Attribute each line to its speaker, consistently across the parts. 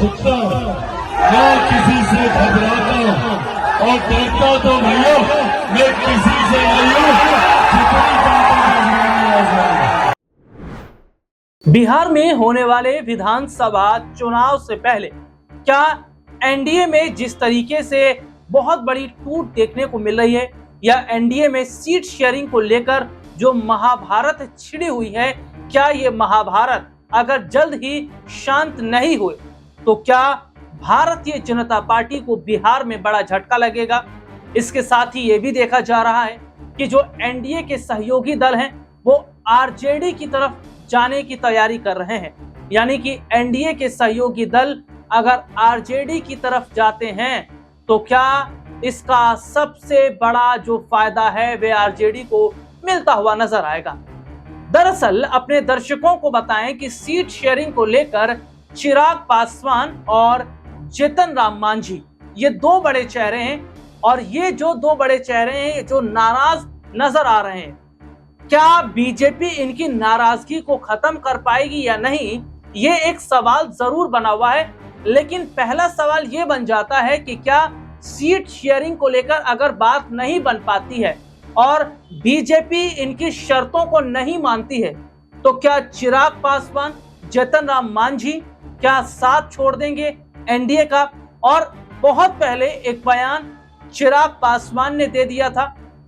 Speaker 1: छुपता, ना किसी से घबराता, और डरता तो भैया मैं किसी से नहीं हूँ, जितनी बातें।
Speaker 2: बिहार में होने वाले विधानसभा चुनाव से पहले क्या एनडीए में जिस तरीके से बहुत बड़ी टूट देखने को मिल रही है, या एनडीए में सीट शेयरिंग को लेकर जो महाभारत छिड़ी हुई है, क्या ये महाभारत अगर जल्द ही शांत नहीं हुए तो क्या भारतीय जनता पार्टी को बिहार में बड़ा झटका लगेगा? इसके साथ ही ये भी देखा जा रहा है कि जो एनडीए के सहयोगी दल हैं वो आरजेडी की तरफ जाने की तैयारी कर रहे हैं, यानी कि एनडीए के सहयोगी दल अगर आरजेडी की तरफ जाते हैं तो क्या इसका सबसे बड़ा जो फायदा है वे आरजेडी को मिलता हुआ नजर आएगा। दरअसल अपने दर्शकों को बताएं कि सीट शेयरिंग को लेकर चिराग पासवान और जीतन राम मांझी ये दो बड़े चेहरे हैं, और ये जो दो बड़े चेहरे हैं जो नाराज नजर आ रहे हैं, क्या बीजेपी इनकी नाराजगी को खत्म कर पाएगी या नहीं, ये एक सवाल जरूर बना हुआ है। लेकिन पहला सवाल ये बन जाता है कि क्या सीट शेयरिंग को लेकर अगर बात नहीं बन पाती है और बीजेपी इनकी शर्तों को नहीं मानती है तो क्या चिराग पासवान, जीतन राम मांझी क्या साथ छोड़ देंगे एनडीए का? और बहुत पहले एक बयान चिराग पासवान ने दे दिया था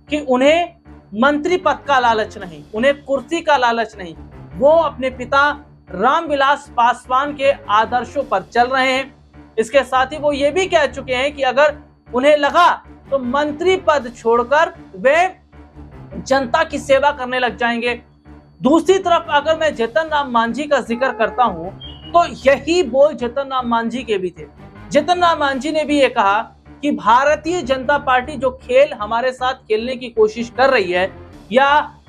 Speaker 2: कि उन्हें मंत्री पद का लालच नहीं, उन्हें कुर्सी का लालच नहीं, वो अपने पिता रामविलास पासवान के आदर्शों पर चल रहे हैं। इसके साथ ही वो ये भी कह चुके हैं कि अगर उन्हें लगा तो मंत्री पद छोड़कर वे जनता की सेवा करने लग जाएंगे। दूसरी तरफ अगर मैं जीतन राम मांझी का जिक्र करता हूं तो यही बोल जीतन राम मांझी के भी थे। जीतन राम मांझी ने भी ये कहा कि भारतीय जनता पार्टी जो खेल हमारे साथ खेलने की कोशिश कर रही है या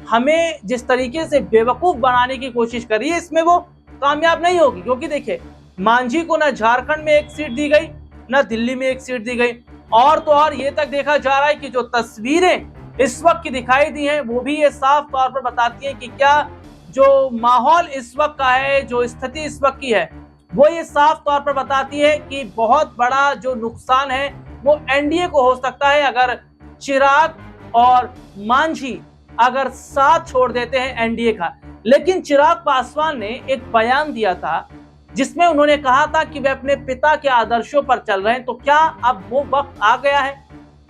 Speaker 2: हमें जिस तरीके से बेवकूफ बनाने की कोशिश कर रही है, इसमें वो कामयाब नहीं होगी। क्योंकि देखिए, मांझी को ना झारखंड में एक सीट दी गई, ना दिल्ली में एक सीट दी गई, और तो और ये तक देखा जा रहा है कि जो तस्वीरें इस वक्त की दिखाई दी हैं वो भी ये साफ तौर पर बताती हैं कि क्या जो माहौल इस वक्त का है, जो स्थिति इस वक्त की है, वो ये साफ तौर पर बताती है कि बहुत बड़ा जो नुकसान है वो एनडीए को हो सकता है अगर चिराग और मांझी अगर साथ छोड़ देते हैं एनडीए का। लेकिन चिराग पासवान ने एक बयान दिया था जिसमें उन्होंने कहा था कि वे अपने पिता के आदर्शों पर चल रहे हैं। तो क्या अब वो वक्त आ गया है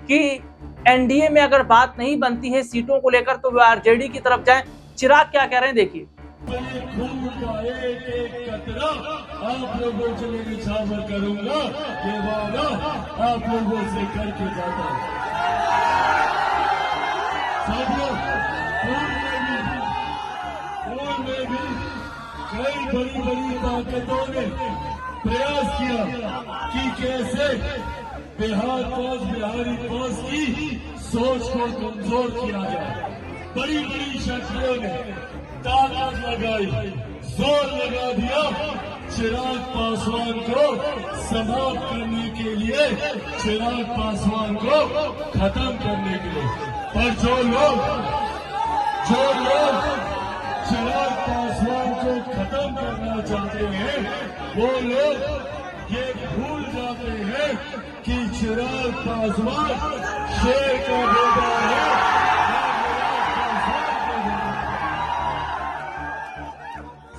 Speaker 2: कि एनडीए में अगर बात नहीं बनती है सीटों को लेकर तो वे आरजेडी की तरफ जाएं? चिराग क्या कह रहे हैं, देखिए।
Speaker 1: खून का एक एक कतरा आप लोगों से मैं निछावर करूंगा, ये वादा आप लोगों से करके जाता हूं। साथियों, पूर्व में भी कई बड़ी बड़ी ताकतों ने प्रयास किया कि कैसे बिहारी फौज की सोच को कमजोर किया जाए। बड़ी बड़ी शक्तियों ने ताकत लगाई, जोर लगा दिया चिराग पासवान को समाप्त करने के लिए, चिराग पासवान को खत्म करने के लिए। पर जो लोग चिराग पासवान को खत्म करना चाहते हैं वो लोग ये भूल जाते हैं कि चिराग पासवान शेर का बेटा है।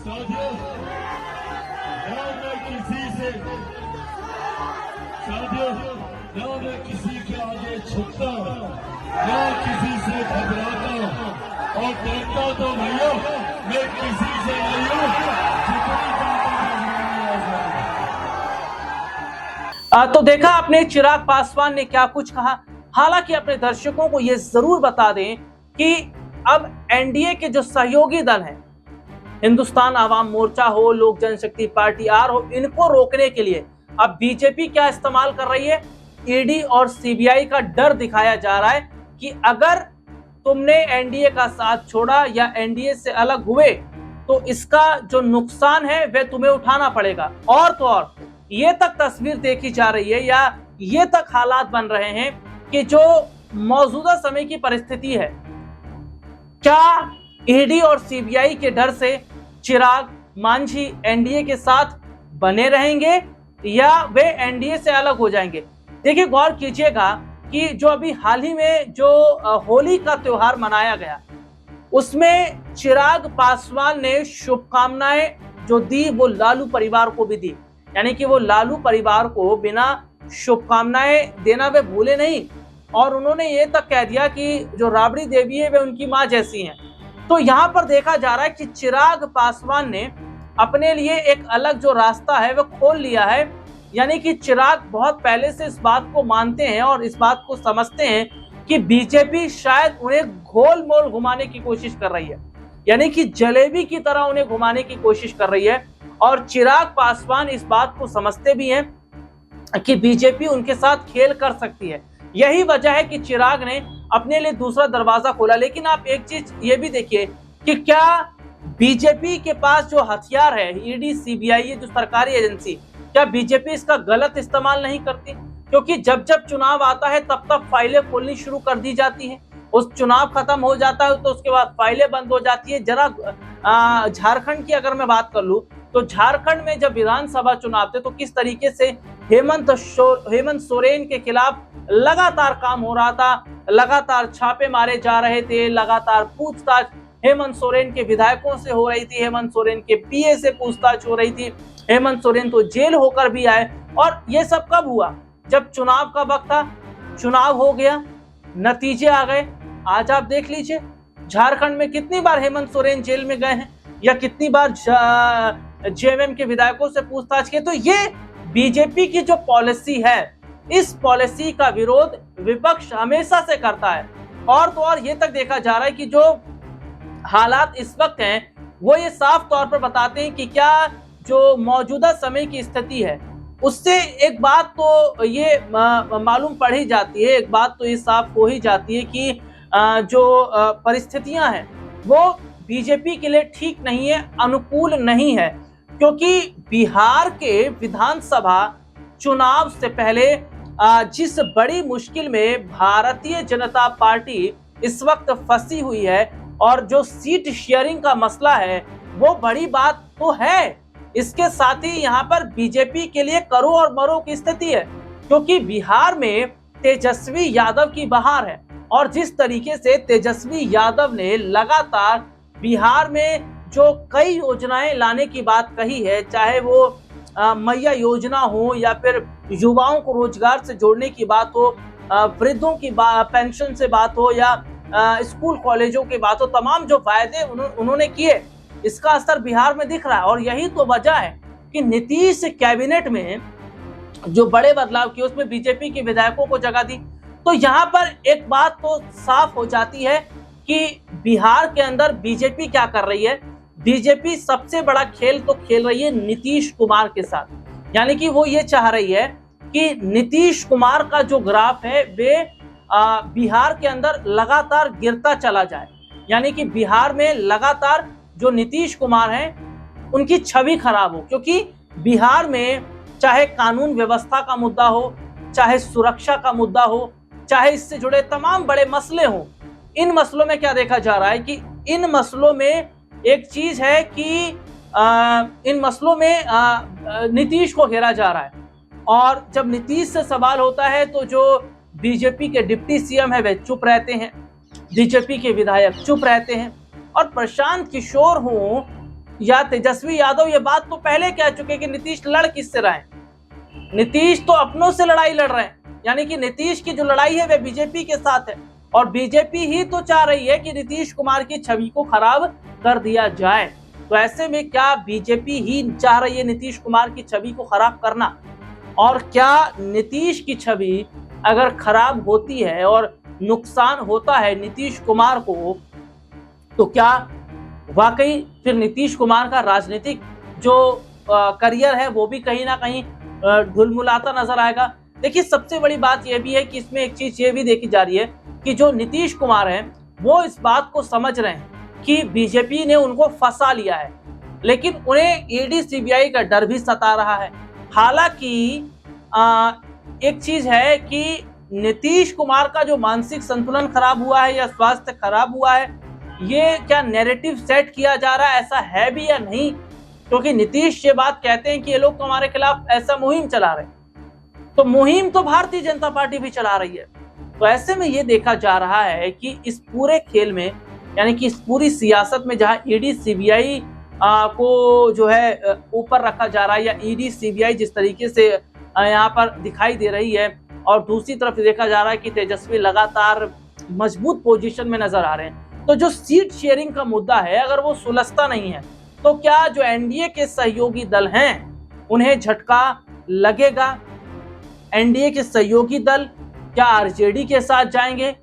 Speaker 1: साथियों, ना मैं किसी के आगे झुकता, ना किसी से घबराता, और डरता तो भैया मैं किसी से नहीं हूँ, जितनी बातें।
Speaker 2: तो देखा आपने चिराग पासवान ने क्या कुछ कहा। हालांकि अपने दर्शकों को यह जरूर बता दें कि अब एनडीए के जो सहयोगी दल हैं, हिंदुस्तान आवाम मोर्चा हो, लोक जनशक्ति पार्टी आर हो, इनको रोकने के लिए अब बीजेपी क्या इस्तेमाल कर रही है, ईडी और सीबीआई का डर दिखाया जा रहा है कि अगर तुमने एनडीए का साथ छोड़ा या एनडीए से अलग हुए तो इसका जो नुकसान है वह तुम्हें उठाना पड़ेगा। और तो और ये तक तस्वीर देखी जा रही है या ये तक हालात बन रहे हैं कि जो मौजूदा समय की परिस्थिति है, क्या ईडी और सीबीआई के डर से चिराग मांझी एनडीए के साथ बने रहेंगे या वे एनडीए से अलग हो जाएंगे। देखिए, गौर कीजिएगा कि जो अभी हाल ही में जो होली का त्योहार मनाया गया, उसमें चिराग पासवान ने शुभकामनाएं जो दी वो लालू परिवार को भी दी। यानी कि वो लालू परिवार को बिना शुभकामनाएं देना वे भूले नहीं, और उन्होंने ये तक कह दिया कि जो राबड़ी देवी है वे उनकी मां जैसी हैं। तो यहाँ पर देखा जा रहा है कि चिराग पासवान ने अपने लिए एक अलग जो रास्ता है वो खोल लिया है। यानी कि चिराग बहुत पहले से इस बात को मानते हैं और इस बात को समझते हैं कि बीजेपी शायद उन्हें गोल मोल घुमाने की कोशिश कर रही है, यानी कि जलेबी की तरह उन्हें घुमाने की कोशिश कर रही है। और चिराग पासवान इस बात को समझते भी हैं कि बीजेपी उनके साथ खेल कर सकती है। यही वजह है कि चिराग ने अपने लिए दूसरा दरवाजा खोला। लेकिन आप एक चीज ये भी देखिए कि क्या बीजेपी के पास जो हथियार है, ईडी, सीबीआई, ये जो सरकारी एजेंसी, क्या बीजेपी इसका गलत इस्तेमाल नहीं करती? क्योंकि जब जब चुनाव आता है तब तब फाइलें खोलनी शुरू कर दी जाती हैं। उस चुनाव खत्म हो जाता है तो उसके बाद फाइलें बंद हो जाती है। जरा झारखंड की अगर मैं बात कर लूं तो झारखंड में जब विधानसभा चुनाव थे तो किस तरीके से हेमंत सोरेन के खिलाफ लगातार काम हो रहा था, लगातार छापे मारे जा रहे थे, लगातार पूछताछ हेमंत सोरेन के विधायकों से हो रही थी, हेमंत सोरेन के पीए से पूछताछ हो रही थी। हेमंत सोरेन तो जेल होकर भी आए। और ये सब कब हुआ? जब चुनाव का वक्त था। चुनाव हो गया, नतीजे आ गए। आज आप देख लीजिए झारखंड में कितनी बार हेमंत सोरेन जेल में गए हैं या कितनी बार जेएमएम के विधायकों से पूछताछ की। तो ये बीजेपी की जो पॉलिसी है, इस पॉलिसी का विरोध विपक्ष हमेशा से करता है। और तो और ये तक देखा जा रहा है कि जो हालात इस वक्त हैं वो ये साफ तौर पर बताते हैं कि क्या जो मौजूदा समय की स्थिति है उससे एक बात तो ये मालूम पड़ ही जाती है, एक बात तो ये साफ हो ही जाती है कि जो परिस्थितियां हैं वो बीजेपी के लिए ठीक नहीं है, अनुकूल नहीं है। क्योंकि बिहार के विधानसभा चुनाव से पहले जिस बड़ी मुश्किल में भारतीय जनता पार्टी इस वक्त फंसी हुई है और जो सीट शेयरिंग का मसला है वो बड़ी बात तो है, इसके साथ ही यहाँ पर बीजेपी के लिए करो और मरो की स्थिति है। क्योंकि बिहार में तेजस्वी यादव की बहार है और जिस तरीके से तेजस्वी यादव ने लगातार बिहार में जो कई योजनाएं लाने की बात कही है, चाहे वो मैया योजना हो या फिर युवाओं को रोजगार से जोड़ने की बात हो, वृद्धों की पेंशन से बात हो या स्कूल कॉलेजों की बात हो, तमाम जो वायदे उन्होंने किए, इसका असर बिहार में दिख रहा है। और यही तो वजह है कि नीतीश कैबिनेट में जो बड़े बदलाव किए उसमें बीजेपी के विधायकों को जगह दी। तो यहाँ पर एक बात तो साफ हो जाती है कि बिहार के अंदर बीजेपी क्या कर रही है। बीजेपी सबसे बड़ा खेल तो खेल रही है नीतीश कुमार के साथ। यानी कि वो ये चाह रही है कि नीतीश कुमार का जो ग्राफ है वे बिहार के अंदर लगातार गिरता चला जाए। यानी कि बिहार में लगातार जो नीतीश कुमार हैं उनकी छवि खराब हो। क्योंकि बिहार में चाहे कानून व्यवस्था का मुद्दा हो, चाहे सुरक्षा का मुद्दा हो, चाहे इससे जुड़े तमाम बड़े मसले हों, इन मसलों में क्या देखा जा रहा है कि इन मसलों में एक चीज है कि इन मसलों में नीतीश को घेरा जा रहा है। और जब नीतीश से सवाल होता है तो जो बीजेपी के डिप्टी सीएम है वे चुप रहते हैं, बीजेपी के विधायक चुप रहते हैं। और प्रशांत किशोर हो या तेजस्वी यादव ये बात तो पहले कह चुके कि नीतीश लड़ किससे रहे हैं। नीतीश तो अपनों से लड़ाई लड़ रहे हैं। यानी कि नीतीश की जो लड़ाई है वे बीजेपी के साथ है और बीजेपी ही तो चाह रही है कि नीतीश कुमार की छवि को खराब कर दिया जाए। तो ऐसे में क्या बीजेपी ही चाह रही है नीतीश कुमार की छवि को खराब करना? और क्या नीतीश की छवि अगर खराब होती है और नुकसान होता है नीतीश कुमार को, तो क्या वाकई फिर नीतीश कुमार का राजनीतिक जो करियर है वो भी कहीं ना कहीं ढुलमुलाता नजर आएगा? देखिए, सबसे बड़ी बात यह भी है कि इसमें एक चीज ये भी देखी जा रही है कि जो नीतीश कुमार हैं वो इस बात को समझ रहे हैं कि बीजेपी ने उनको फंसा लिया है, लेकिन उन्हें ईडी सीबीआई का डर भी सता रहा है। हालांकि एक चीज है कि नीतीश कुमार का जो मानसिक संतुलन खराब हुआ है या स्वास्थ्य खराब हुआ है, ये क्या नैरेटिव सेट किया जा रहा है, ऐसा है भी या नहीं, क्योंकि नीतीश ये बात कहते हैं कि ये लोग तो हमारे खिलाफ ऐसा मुहिम चला रहे हैं, तो मुहिम तो भारतीय जनता पार्टी भी चला रही है। तो ऐसे में ये देखा जा रहा है कि इस पूरे खेल में, यानी कि इस पूरी सियासत में जहां ईडी सीबीआई को जो है ऊपर रखा जा रहा है, या ईडी सीबीआई जिस तरीके से यहाँ पर दिखाई दे रही है, और दूसरी तरफ देखा जा रहा है कि तेजस्वी लगातार मजबूत पोजीशन में नजर आ रहे हैं, तो जो सीट शेयरिंग का मुद्दा है अगर वो सुलझता नहीं है तो क्या जो एनडीए के सहयोगी दल हैं उन्हें झटका लगेगा? एनडीए के सहयोगी दल क्या आरजेडी के साथ जाएंगे,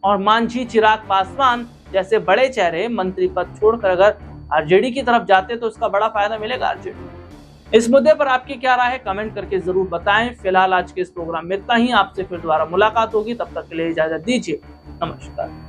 Speaker 2: और मांझी चिराग पासवान जैसे बड़े चेहरे मंत्री पद छोड़कर अगर आरजेडी की तरफ जाते तो उसका बड़ा फायदा मिलेगा आरजेडी। इस मुद्दे पर आपकी क्या राय है कमेंट करके जरूर बताएं। फिलहाल आज के इस प्रोग्राम में इतना ही, आपसे फिर दोबारा मुलाकात होगी, तब तक के लिए इजाजत दीजिए, नमस्कार।